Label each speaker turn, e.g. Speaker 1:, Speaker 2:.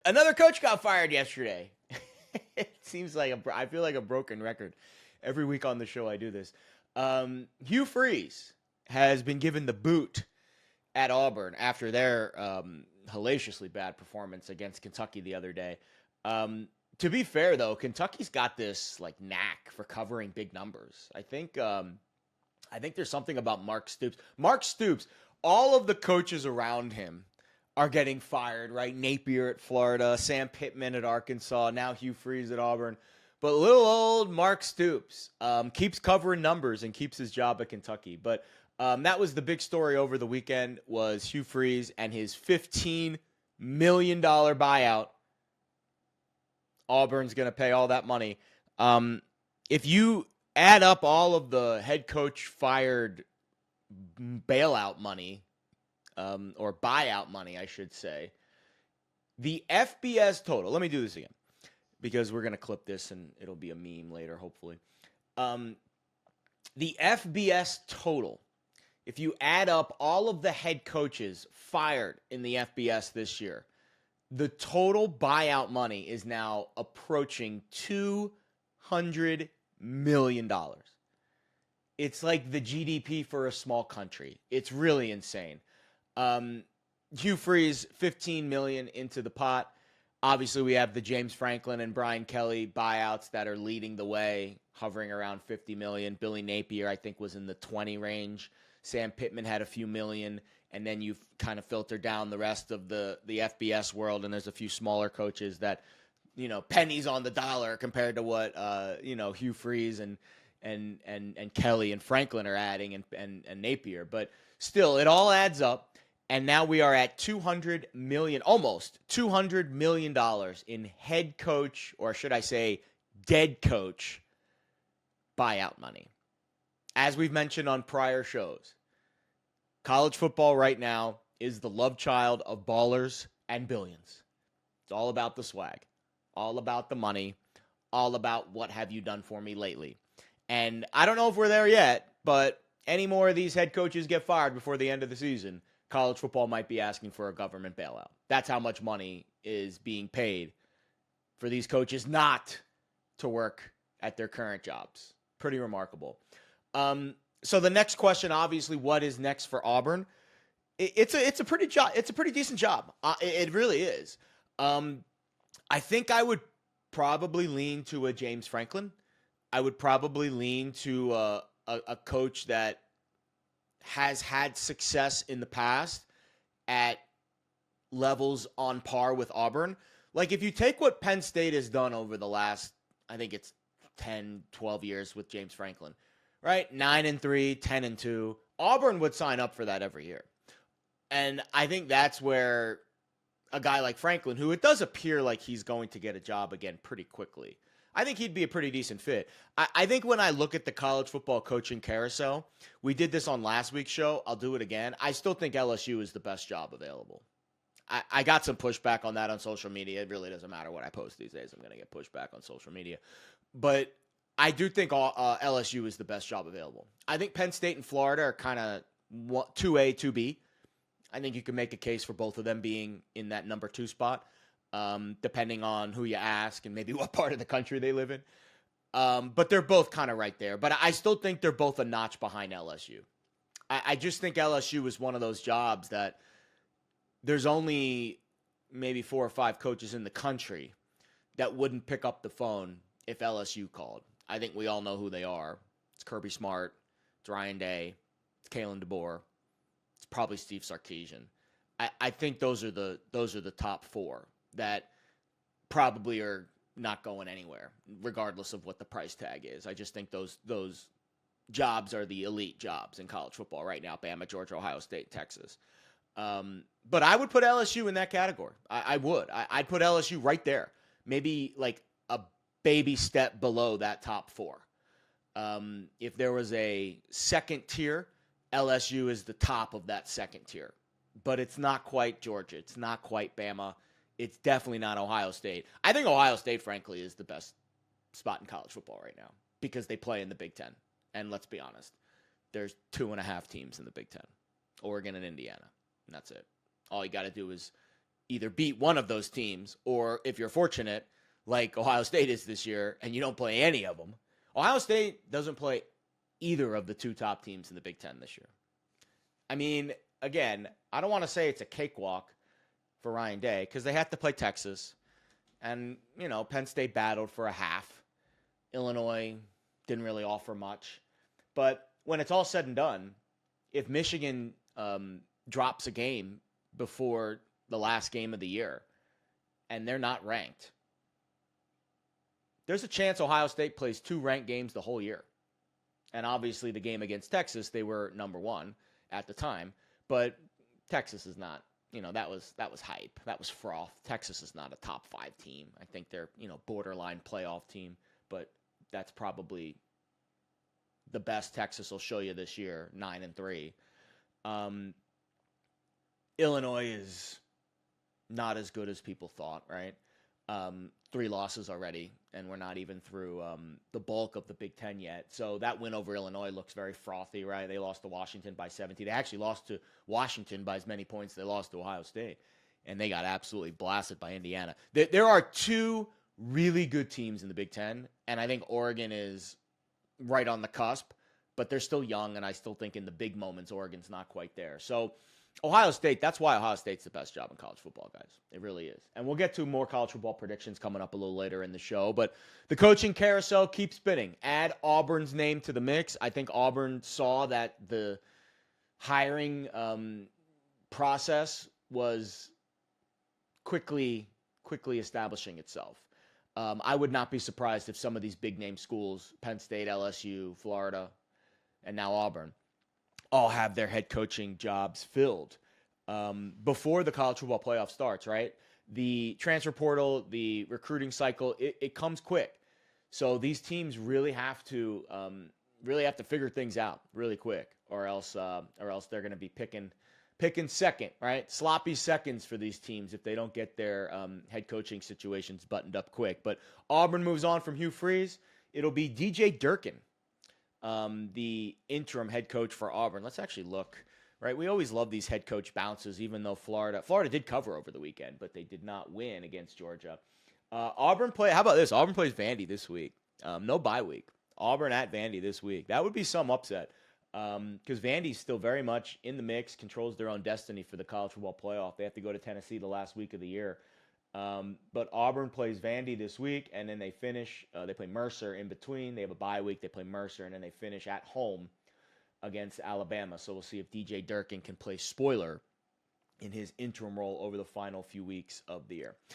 Speaker 1: Another coach got fired yesterday. It seems like I feel like a broken record. Every week on the show, I do this. Hugh Freeze has been given the boot at Auburn after their hellaciously bad performance against Kentucky the other day. To be fair, though, Kentucky's got this like knack for covering big numbers. I think there's something about Mark Stoops. Mark Stoops, all of the coaches around him are getting fired, right? Napier at Florida, Sam Pittman at Arkansas, now Hugh Freeze at Auburn. But little old Mark Stoops keeps covering numbers and keeps his job at Kentucky. But that was the big story over the weekend was Hugh Freeze and his $15 million buyout. Auburn's going to pay all that money. If you add up all of the head coach fired bailout money, or buyout money, I should say, the FBS total, let me do this again because we're going to clip this and it'll be a meme later, hopefully. The FBS total, if you add up all of the head coaches fired in the FBS this year, the total buyout money is now approaching $200 million. It's like the GDP for a small country. It's really insane. Hugh Freeze, $15 million into the pot. Obviously, we have the James Franklin and Brian Kelly buyouts that are leading the way, hovering around $50 million. Billy Napier, I think, was in the 20 range. Sam Pittman had a few million. And then you kind of filter down the rest of the FBS world, and there's a few smaller coaches that, pennies on the dollar compared to what, Hugh Freeze and Kelly and Franklin are adding and Napier. But still, it all adds up. And now we are at $200 million, almost $200 million in head coach, or should I say dead coach, buyout money. As we've mentioned on prior shows, college football right now is the love child of ballers and billions. It's all about the swag, all about the money, all about what have you done for me lately. And I don't know if we're there yet, but any more of these head coaches get fired before the end of the season, college football might be asking for a government bailout. That's how much money is being paid for these coaches not to work at their current jobs. Pretty remarkable. So the next question, obviously, what is next for Auburn? It's a pretty job. It's a pretty decent job. It really is. I think I would probably lean to a James Franklin. I would probably lean to a coach that has had success in the past at levels on par with Auburn. Like if you take what Penn State has done over the last, I think it's 10, 12 years with James Franklin, right? 9-3, 10-2. Auburn would sign up for that every year. And I think that's where a guy like Franklin, who it does appear like he's going to get a job again pretty quickly, I think he'd be a pretty decent fit. I think when I look at the college football coaching carousel, we did this on last week's show. I'll do it again. I still think LSU is the best job available. I got some pushback on that on social media. It really doesn't matter what I post these days. I'm going to get pushback on social media. But I do think LSU is the best job available. I think Penn State and Florida are kind of 2A, 2B. I think you can make a case for both of them being in that number 2 spot, depending on who you ask and maybe what part of the country they live in. But they're both kind of right there. But I still think they're both a notch behind LSU. I just think LSU is one of those jobs that there's only maybe 4 or 5 coaches in the country that wouldn't pick up the phone if LSU called. I think we all know who they are. It's Kirby Smart. It's Ryan Day. It's Kalen DeBoer. It's probably Steve Sarkisian. I think those are the top 4 that probably are not going anywhere, regardless of what the price tag is. I just think those jobs are the elite jobs in college football right now: Bama, Georgia, Ohio State, Texas. But I would put LSU in that category. I would. I'd put LSU right there. Maybe like a baby step below that top 4. If there was a second tier, LSU is the top of that second tier. But it's not quite Georgia. It's not quite Bama. It's definitely not Ohio State. I think Ohio State, frankly, is the best spot in college football right now because they play in the Big Ten. And let's be honest, there's 2.5 teams in the Big Ten, Oregon and Indiana. And that's it. All you got to do is either beat one of those teams, or if you're fortunate, like Ohio State is this year, and you don't play any of them. Ohio State doesn't play either of the two top teams in the Big Ten this year. I mean, again, I don't want to say it's a cakewalk for Ryan Day because they have to play Texas. And, Penn State battled for a half. Illinois didn't really offer much. But when it's all said and done, if Michigan drops a game before the last game of the year and they're not ranked, there's a chance Ohio State plays 2 ranked games the whole year. And obviously the game against Texas, they were number 1 at the time. But Texas is not, that was hype. That was froth. Texas is not a top 5 team. I think they're, borderline playoff team. But that's probably the best Texas will show you this year, 9-3. Illinois is not as good as people thought, right? 3 losses already, and we're not even through the bulk of the Big Ten yet. So that win over Illinois looks very frothy, right? They lost to Washington by 17. They actually lost to Washington by as many points as they lost to Ohio State, and they got absolutely blasted by Indiana. There are 2 really good teams in the Big Ten, and I think Oregon is right on the cusp, but they're still young, and I still think in the big moments, Oregon's not quite there. So Ohio State, that's why Ohio State's the best job in college football, guys. It really is. And we'll get to more college football predictions coming up a little later in the show. But the coaching carousel keeps spinning. Add Auburn's name to the mix. I think Auburn saw that the hiring process was quickly establishing itself. I would not be surprised if some of these big-name schools, Penn State, LSU, Florida, and now Auburn, all have their head coaching jobs filled before the college football playoff starts, right? The transfer portal, the recruiting cycle, it comes quick. So these teams really have to figure things out really quick, or else they're going to be picking second, right? Sloppy seconds for these teams if they don't get their head coaching situations buttoned up quick. But Auburn moves on from Hugh Freeze. It'll be DJ Durkin, the interim head coach for Auburn. Let's actually look, right? We always love these head coach bounces, even though Florida did cover over the weekend, but they did not win against Georgia. How about this? Auburn plays Vandy this week. No bye week. Auburn at Vandy this week. That would be some upset because Vandy's still very much in the mix, controls their own destiny for the college football playoff. They have to go to Tennessee the last week of the year. But Auburn plays Vandy this week, and then they finish. They play Mercer in between. They have a bye week. They play Mercer, and then they finish at home against Alabama. So we'll see if DJ Durkin can play spoiler in his interim role over the final few weeks of the year.